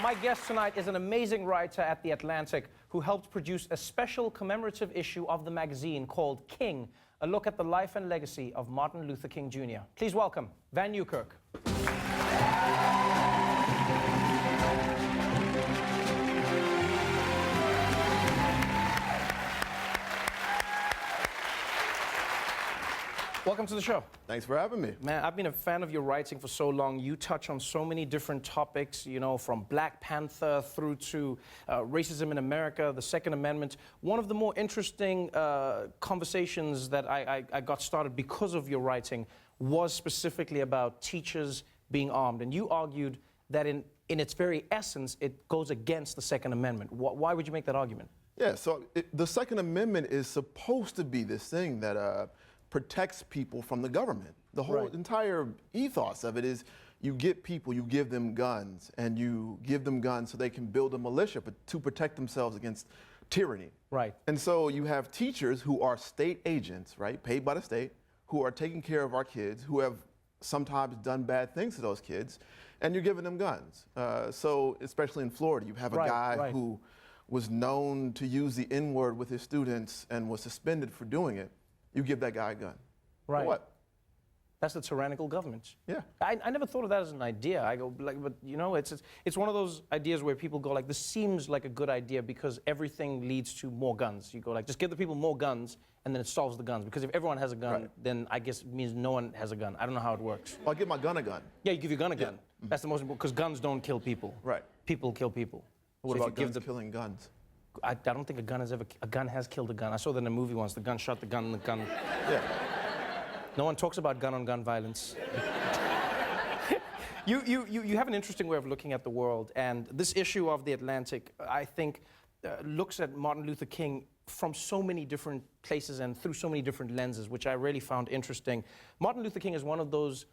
My guest tonight is an amazing writer at The Atlantic who helped produce a special commemorative issue of the magazine called King, a look at the life and legacy of Martin Luther King Jr. Please welcome Vann Newkirk. Welcome to the show. Thanks for having me. Man, I've been a fan of your writing for so long. You touch on so many different topics, you know, from Black Panther through to racism in America, the Second Amendment. One of the more interesting conversations that I got started because of your writing was specifically about teachers being armed. And you argued that in its very essence, it goes against the Second Amendment. Why would you make that argument? Yeah, so the Second Amendment is supposed to be this thing that protects people from the government. The whole entire ethos of it is you get people, you give them guns, and you give them guns so they can build a militia to protect themselves against tyranny. Right. And so you have teachers who are state agents, right, paid by the state, who are taking care of our kids, who have sometimes done bad things to those kids, and you're giving them guns. So especially in Florida, you have a guy who was known to use the N-word with his students and was suspended for doing it. You give that guy a gun. Right. For what? That's the tyrannical government. Yeah. I never thought of that as an idea. I go, like, but you know, it's one of those ideas where people go, like, this seems like a good idea because everything leads to more guns. You go, like, just give the people more guns, and then it solves the guns. Because if everyone has a gun, then I guess it means no one has a gun. I don't know how it works. Well, I give my gun a gun. Yeah, you give your gun a gun. That's the most important, because guns don't kill people. Right. People kill people. What about guns killing guns? I don't think a gun has killed a gun. I saw that in a movie once. The gun shot the gun, and the gun. Yeah. No one talks about gun-on-gun violence. You have an interesting way of looking at the world, and this issue of The Atlantic, I think, looks at Martin Luther King from so many different places and through so many different lenses, which I really found interesting. Martin Luther King is one of those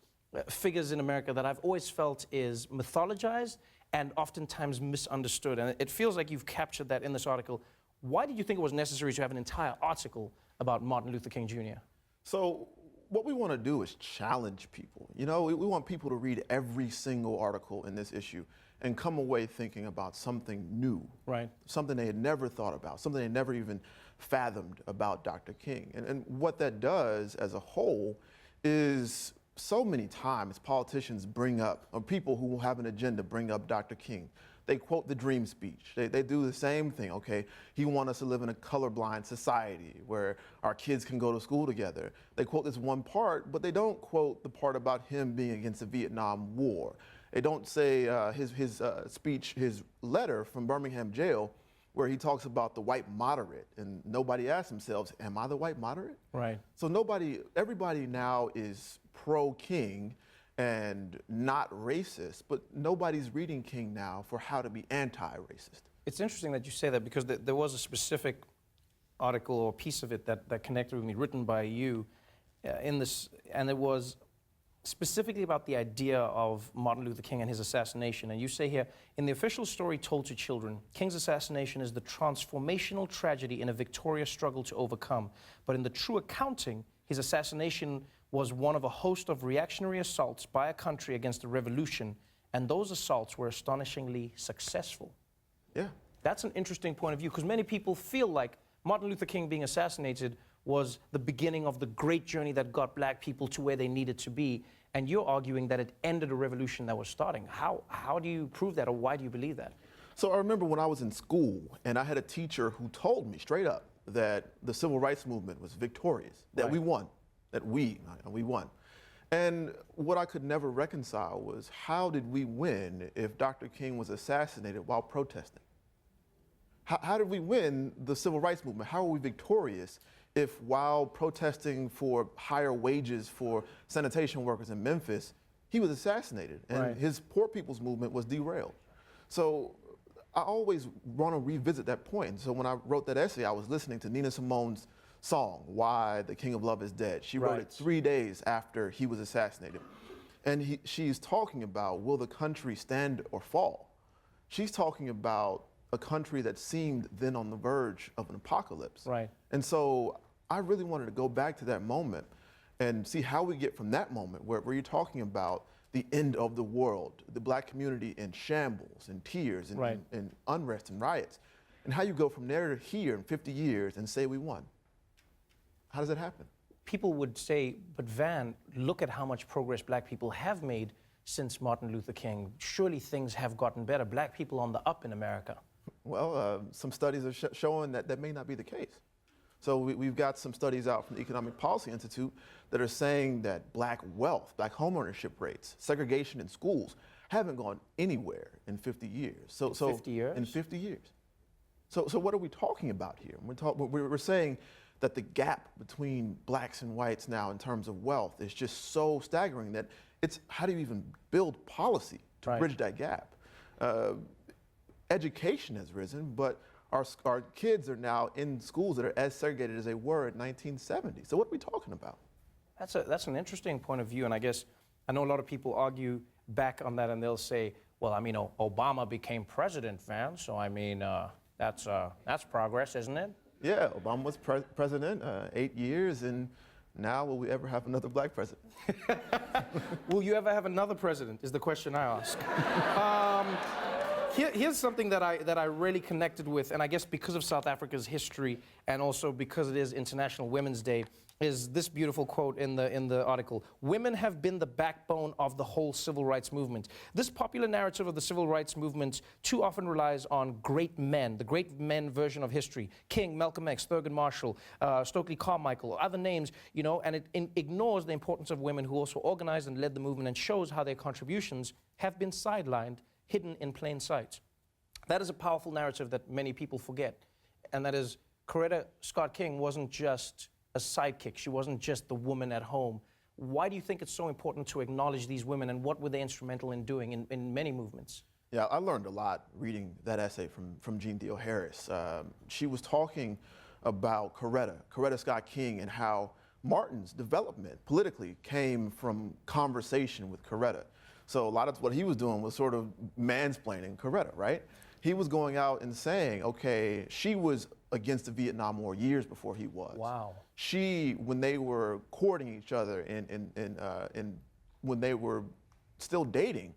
figures in America that I've always felt is mythologized and oftentimes misunderstood. And it feels like you've captured that in this article. Why did you think it was necessary to have an entire article about Martin Luther King Jr.? So what we want to do is challenge people. You know, we want people to read every single article in this issue and come away thinking about something new. Right. Something they had never thought about, something they never even fathomed about Dr. King. And what that does as a whole is so many times politicians bring up, or people who have an agenda bring up Dr. King. They quote the dream speech. They do the same thing, okay? He wants us to live in a colorblind society where our kids can go to school together. They quote this one part, but they don't quote the part about him being against the Vietnam War. They don't say his speech, his letter from Birmingham jail, where he talks about the white moderate, and nobody asks themselves, am I the white moderate? Right. So everybody now is pro-King and not racist, but nobody's reading King now for how to be anti-racist. It's interesting that you say that, because there was a specific article or piece of it that connected with me, written by you in this, and it was specifically about the idea of Martin Luther King and his assassination. And you say here, in the official story told to children, King's assassination is the transformational tragedy in a victorious struggle to overcome. But in the true accounting, his assassination was one of a host of reactionary assaults by a country against a revolution, and those assaults were astonishingly successful. Yeah. That's an interesting point of view, because many people feel like Martin Luther King being assassinated was the beginning of the great journey that got black people to where they needed to be, and you're arguing that it ended a revolution that was starting. How do you prove that, or why do you believe that? So I remember when I was in school, and I had a teacher who told me straight up that the civil rights movement was victorious, that we won, that we won. And what I could never reconcile was, how did we win if Dr. King was assassinated while protesting? How did we win the civil rights movement? How are we victorious if while protesting for higher wages for sanitation workers in Memphis, he was assassinated and his poor people's movement was derailed? So I always want to revisit that point. So when I wrote that essay, I was listening to Nina Simone's song, Why the King of Love is Dead. She wrote it 3 days after he was assassinated. And she's talking about, will the country stand or fall? She's talking about a country that seemed then on the verge of an apocalypse. Right. And so I really wanted to go back to that moment and see how we get from that moment where you're talking about the end of the world, the black community in shambles and tears and unrest and riots. And how you go from there to here in 50 years and say we won. How does that happen? People would say, but Vann, look at how much progress black people have made since Martin Luther King. Surely things have gotten better. Black people on the up in America. Well, some studies are showing that that may not be the case. So we've got some studies out from the Economic Policy Institute that are saying that black wealth, black homeownership rates, segregation in schools haven't gone anywhere in 50 years. So 50 years? In 50 years. So what are we talking about here? We're saying that the gap between blacks and whites now in terms of wealth is just so staggering that it's how do you even build policy to bridge that gap? Education has risen, but our kids are now in schools that are as segregated as they were in 1970. So what are we talking about? That's an interesting point of view, and I guess I know a lot of people argue back on that, and they'll say, well, I mean, Obama became president, Vann, so I mean, that's progress, isn't it? Yeah, Obama was president 8 years, and now will we ever have another black president? Will you ever have another president, is the question I ask. Here's something that I really connected with, and I guess because of South Africa's history and also because it is International Women's Day, is this beautiful quote in the article. Women have been the backbone of the whole civil rights movement. This popular narrative of the civil rights movement too often relies on great men, the great men version of history. King, Malcolm X, Thurgood Marshall, Stokely Carmichael, other names, you know, and it ignores the importance of women who also organized and led the movement and shows how their contributions have been sidelined, hidden in plain sight. That is a powerful narrative that many people forget. And that is, Coretta Scott King wasn't just a sidekick. She wasn't just the woman at home. Why do you think it's so important to acknowledge these women, and what were they instrumental in doing in many movements? Yeah, I learned a lot reading that essay from Jean Theo Harris. She was talking about Coretta Scott King, and how Martin's development politically came from conversation with Coretta. So a lot of what he was doing was sort of mansplaining Coretta, right? He was going out and saying, okay, she was against the Vietnam War years before he was. Wow. She, when they were courting each other and when they were still dating,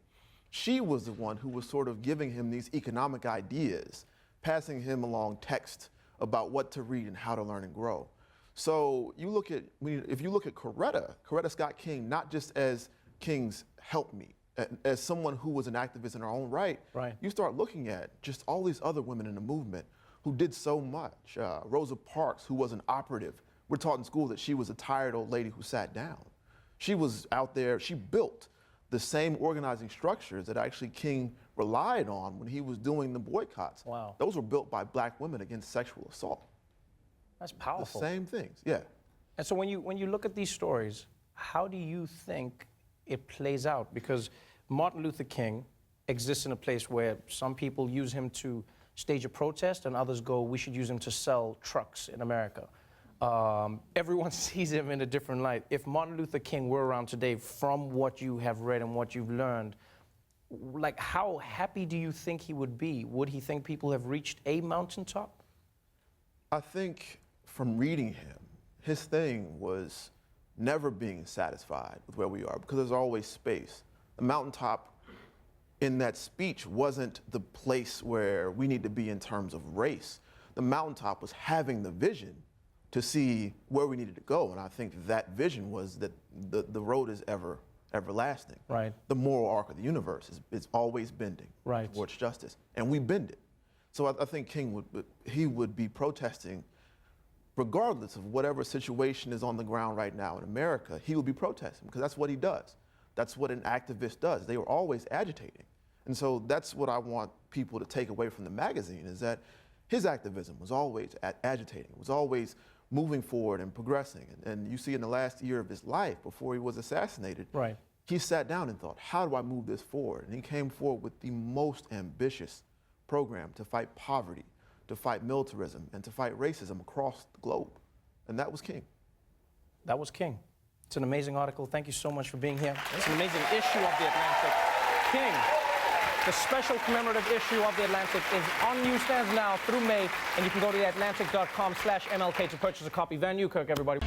she was the one who was sort of giving him these economic ideas, passing him along text about what to read and how to learn and grow. So you look at, if you look at Coretta Scott King, not just as King's helpmeet, as someone who was an activist in her own right, you start looking at just all these other women in the movement who did so much. Rosa Parks, who was an operative. We're taught in school that she was a tired old lady who sat down. She was out there, she built the same organizing structures that actually King relied on when he was doing the boycotts. Wow. Those were built by black women against sexual assault. That's powerful. The same things, yeah. And so when you look at these stories, how do you think it plays out? Because Martin Luther King exists in a place where some people use him to stage a protest, and others go, we should use him to sell trucks in America. Everyone sees him in a different light. If Martin Luther King were around today, from what you have read and what you've learned, like, how happy do you think he would be? Would he think people have reached a mountaintop? I think from reading him, his thing was never being satisfied with where we are, because there's always space. The mountaintop in that speech wasn't the place where we need to be in terms of race. The mountaintop was having the vision to see where we needed to go, and I think that vision was that the road is everlasting. Right. The moral arc of the universe is always bending towards justice, and we bend it. So I think King would be protesting regardless of whatever situation is on the ground right now in America. He would be protesting, because that's what he does. That's what an activist does. They were always agitating. And so that's what I want people to take away from the magazine, is that his activism was always agitating, was always moving forward and progressing. And you see in the last year of his life, before he was assassinated, he sat down and thought, how do I move this forward? And he came forward with the most ambitious program to fight poverty, to fight militarism, and to fight racism across the globe. And that was King. That was King. It's an amazing article. Thank you so much for being here. It's an amazing issue of The Atlantic. King, the special commemorative issue of The Atlantic, is on newsstands now through May, and you can go to theatlantic.com/MLK to purchase a copy. Vann Newkirk, everybody.